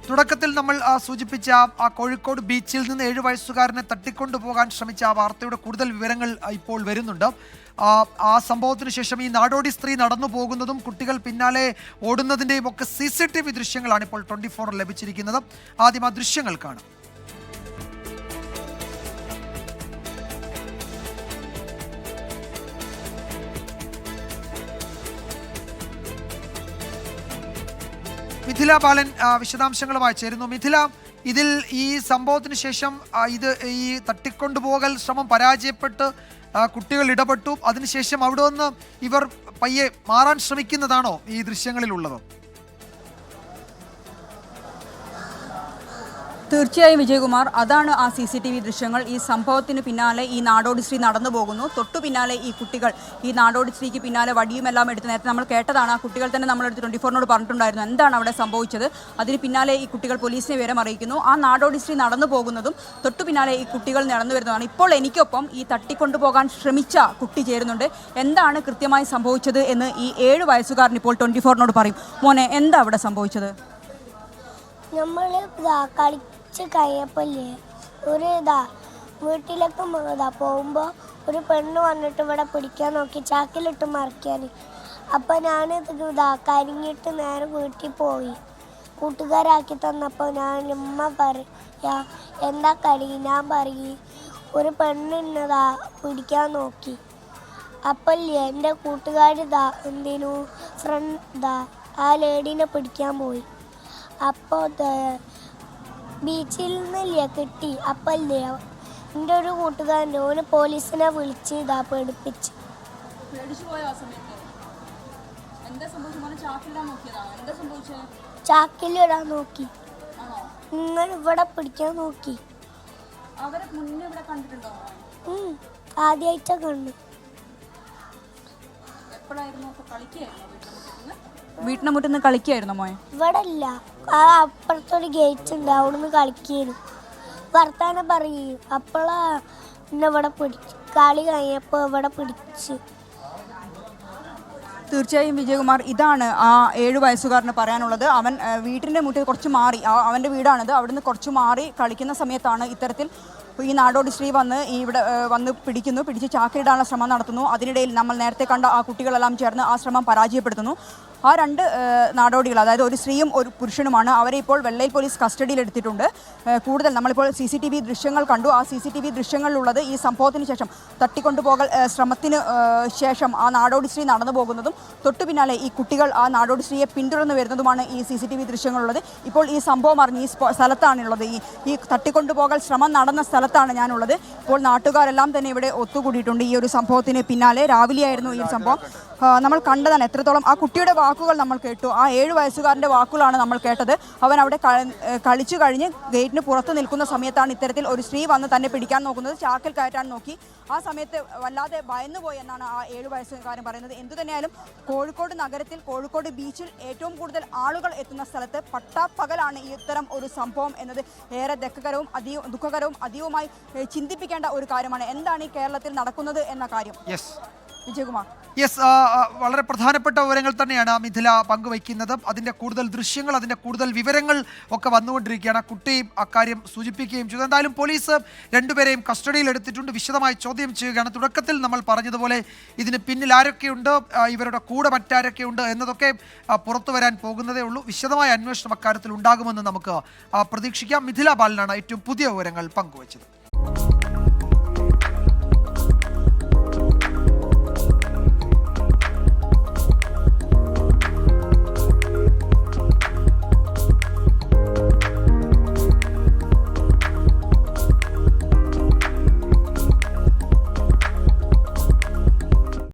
തുടക്കത്തിൽ നമ്മൾ സൂചിപ്പിച്ച ആ കോഴിക്കോട് ബീച്ചിൽ നിന്ന് 7 വയസ്സുകാരനെ തട്ടിക്കൊണ്ടുപോകാൻ ശ്രമിച്ച ആ വാർത്തയുടെ കൂടുതൽ വിവരങ്ങൾ ഇപ്പോൾ വരുന്നുണ്ട്. ആ സംഭവത്തിന് ശേഷം ഈ നാടോടി സ്ത്രീ നടന്നു പോകുന്നതും കുട്ടികൾ പിന്നാലെ ഓടുന്നതിൻ്റെയും ഒക്കെ CCTV ദൃശ്യങ്ങളാണ് ഇപ്പോൾ 24 ലഭിച്ചിരിക്കുന്നത്. ആദ്യം ആ ദൃശ്യങ്ങൾ കാണാം. മിഥില ബാലൻ വിശദാംശങ്ങളുമായി ചേരുന്നു. മിഥില, ഇതിൽ ഈ സംഭവത്തിന് ശേഷം ഈ തട്ടിക്കൊണ്ടുപോകൽ ശ്രമം പരാജയപ്പെട്ട് കുട്ടികൾ ഇടപെട്ടു. അതിനുശേഷം അവിടെ നിന്ന് ഇവർ പയ്യെ മാറാൻ ശ്രമിക്കുന്നതാണോ ഈ ദൃശ്യങ്ങളിലുള്ളത്? തീർച്ചയായും വിജയകുമാർ, അതാണ് ആ CCTV ദൃശ്യങ്ങൾ. ഈ സംഭവത്തിന് പിന്നാലെ ഈ നാടോടി സ്ത്രീ നടന്നു പോകുന്നു. തൊട്ടു പിന്നാലെ ഈ കുട്ടികൾ ഈ നാടോടി സ്ത്രീക്ക് പിന്നാലെ വടിയുമെല്ലാം എടുത്ത്, നേരത്തെ നമ്മൾ കേട്ടതാണ്, ആ കുട്ടികൾ തന്നെ നമ്മളെടുത്ത് 24നോട് പറഞ്ഞിട്ടുണ്ടായിരുന്നു എന്താണ് അവിടെ സംഭവിച്ചത്. അതിന് പിന്നാലെ ഈ കുട്ടികൾ പോലീസിനെ വിവരം അറിയിക്കുന്നു. ആ നാടോടി സ്ത്രീ നടന്നു പോകുന്നതും തൊട്ടു പിന്നാലെ ഈ കുട്ടികൾ നടന്നു വരുന്നതാണ്. ഇപ്പോൾ എനിക്കൊപ്പം ഈ തട്ടിക്കൊണ്ടുപോകാൻ ശ്രമിച്ച കുട്ടി ചേരുന്നുണ്ട്. എന്താണ് കൃത്യമായി സംഭവിച്ചത് എന്ന് ഈ 7 വയസ്സുകാരൻ ഇപ്പോൾ 24നോട് പറയും. മോനെ, എന്താ അവിടെ സംഭവിച്ചത്? നമ്മൾ കളിച്ച് കഴിഞ്ഞപ്പോഴേ വീട്ടിലേക്ക് പോകുമ്പോൾ ഒരു പെണ്ണ് വന്നിട്ട് ഇവിടെ പിടിക്കാൻ നോക്കി, ചാക്കിലിട്ട് മറിക്കാൻ. അപ്പം ഞാൻ കരിഞ്ഞിട്ട് നേരെ വീട്ടിൽ പോയി. കൂട്ടുകാരാക്കി തന്നപ്പോൾ ഞാൻ ഉമ്മ പറയാ എന്താ കളി, ഞാൻ പറയും ഒരു പെണ്ണിന്നതാ പിടിക്കാൻ നോക്കി. അപ്പല്ലേ എൻ്റെ കൂട്ടുകാർ എന്തേനു ഫ്രണ്ട് ആ ലേഡീനെ പിടിക്കാൻ പോയി. അപ്പോൾ ബീച്ചിൽ നിന്നില്ലേ കിട്ടി. അപ്പല്ലേ എൻ്റെ ഒരു കൂട്ടുകാരൻ്റെ ഓന് പോലീസിനെ വിളിച്ച് പേടിപ്പിച്ച്. ചാക്കിലിടാൻ നോക്കി, നിങ്ങൾ ഇവിടെ പിടിക്കാൻ നോക്കി. ആദ്യമായിട്ടാ കണ്ടു. വീട്ടിന് മുറ്റത്ത് നിന്ന് കളിക്കായിരുന്നു മോയെ? ഇവിടെ ഇല്ല, ആ അപ്പുറത്തൊരു ഗേറ്റ് ഉണ്ട്, അവിടുന്ന് കളിക്കാനും വർത്താനം പറയും. അപ്പോഴാ എന്നെ ഇവിടെ പിടിച്ചു, കളി കഴിഞ്ഞപ്പോൾ ഇവിടെ പിടിച്ച്. തീർച്ചയായും വിജയകുമാർ, ഇതാണ് ആ 7 വയസ്സുകാരന് പറയാനുള്ളത്. അവൻ വീട്ടിൻ്റെ മുറ്റത്ത് കുറച്ച് മാറി, അവൻ്റെ വീടാണിത്, അവിടുന്ന് കുറച്ച് മാറി കളിക്കുന്ന സമയത്താണ് ഇത്തരത്തിൽ ഈ നാടോടി സ്ത്രീ ഇവിടെ വന്ന് പിടിച്ച് ചാക്കിലിടാനുള്ള ശ്രമം നടത്തുന്നു. അതിനിടയിൽ നമ്മൾ നേരത്തെ കണ്ട ആ കുട്ടികളെല്ലാം ചേർന്ന് ആ ശ്രമം പരാജയപ്പെടുത്തുന്നു. ആ 2 നാടോടികൾ, അതായത് ഒരു സ്ത്രീയും ഒരു പുരുഷനുമാണ്. അവരെ ഇപ്പോൾ വെള്ളയിൽ പോലീസ് കസ്റ്റഡിയിൽ എടുത്തിട്ടുണ്ട്. കൂടുതൽ നമ്മളിപ്പോൾ CCTV ദൃശ്യങ്ങൾ കണ്ടു. ആ CCTV ദൃശ്യങ്ങളിലുള്ളത് ഈ സംഭവത്തിന് ശേഷം തട്ടിക്കൊണ്ടുപോകൽ ശ്രമത്തിന് ശേഷം ആ നാടോടി സ്ത്രീ നടന്നു പോകുന്നതും തൊട്ടു പിന്നാലെ ഈ കുട്ടികൾ ആ നാടോടി സ്ത്രീയെ പിന്തുടർന്ന് വരുന്നതുമാണ് ഈ CCTV ദൃശ്യങ്ങളുള്ളത്. ഇപ്പോൾ ഈ സംഭവം അറിഞ്ഞ് ഈ സ്ഥലത്താണുള്ളത്, ഈ തട്ടിക്കൊണ്ടുപോകൽ ശ്രമം നടന്ന സ്ഥലത്താണ് ഞാനുള്ളത്. ഇപ്പോൾ നാട്ടുകാരെല്ലാം തന്നെ ഇവിടെ ഒത്തുകൂടിയിട്ടുണ്ട്. ഈ ഒരു സംഭവത്തിന് പിന്നാലെ രാവിലെയായിരുന്നു ഈ സംഭവം. നമ്മൾ കണ്ടതാണ് എത്രത്തോളം ആ കുട്ടിയുടെ വാക്കുകൾ നമ്മൾ കേട്ടു. ആ 7 വയസ്സുകാരൻ്റെ വാക്കുകളാണ് നമ്മൾ കേട്ടത്. അവൻ അവിടെ കളിച്ചു കഴിഞ്ഞ് ഗേറ്റിന് പുറത്ത് നിൽക്കുന്ന സമയത്താണ് ഇത്തരത്തിൽ ഒരു സ്ത്രീ വന്ന് തന്നെ പിടിക്കാൻ നോക്കുന്നത്, ചാക്കിൽ കയറ്റാൻ നോക്കി. ആ സമയത്ത് വല്ലാതെ ഭയന്നുപോയി എന്നാണ് ആ 7 വയസ്സുകാരൻ പറയുന്നത്. എന്തുതന്നെയായാലും കോഴിക്കോട് നഗരത്തിൽ, കോഴിക്കോട് ബീച്ചിൽ ഏറ്റവും കൂടുതൽ ആളുകൾ എത്തുന്ന സ്ഥലത്ത് പട്ടാപ്പകലാണ് ഈ ഇത്തരം ഒരു സംഭവം എന്നത് ഏറെ ദുഃഖകരവും അതീവമായി ചിന്തിപ്പിക്കേണ്ട ഒരു കാര്യമാണ്. എന്താണ് ഈ കേരളത്തിൽ നടക്കുന്നത് എന്ന കാര്യം. വിജയകുമാർ, വളരെ പ്രധാനപ്പെട്ട വിവരങ്ങൾ തന്നെയാണ് മിഥില പങ്കുവയ്ക്കുന്നത്. അതിൻ്റെ കൂടുതൽ ദൃശ്യങ്ങൾ, അതിൻ്റെ കൂടുതൽ വിവരങ്ങൾ ഒക്കെ വന്നുകൊണ്ടിരിക്കുകയാണ്. കുട്ടി അക്കാര്യം സൂചിപ്പിക്കുകയും ചെയ്തു. എന്തായാലും പോലീസ് 2 പേരെയും കസ്റ്റഡിയിൽ എടുത്തിട്ടുണ്ട്, വിശദമായി ചോദ്യം ചെയ്യുകയാണ്. തുടക്കത്തിൽ നമ്മൾ പറഞ്ഞതുപോലെ ഇതിന് പിന്നിൽ ആരൊക്കെയുണ്ട്, ഇവരുടെ കൂടെ മറ്റാരൊക്കെയുണ്ട് എന്നതൊക്കെ പുറത്തു വരാൻ പോകുന്നതേ ഉള്ളൂ. വിശദമായ അന്വേഷണം അക്കാര്യത്തിൽ ഉണ്ടാകുമെന്ന് നമുക്ക് പ്രതീക്ഷിക്കാം. മിഥില ബാലനാണ് ഏറ്റവും പുതിയ വിവരങ്ങൾ പങ്കുവച്ചത്.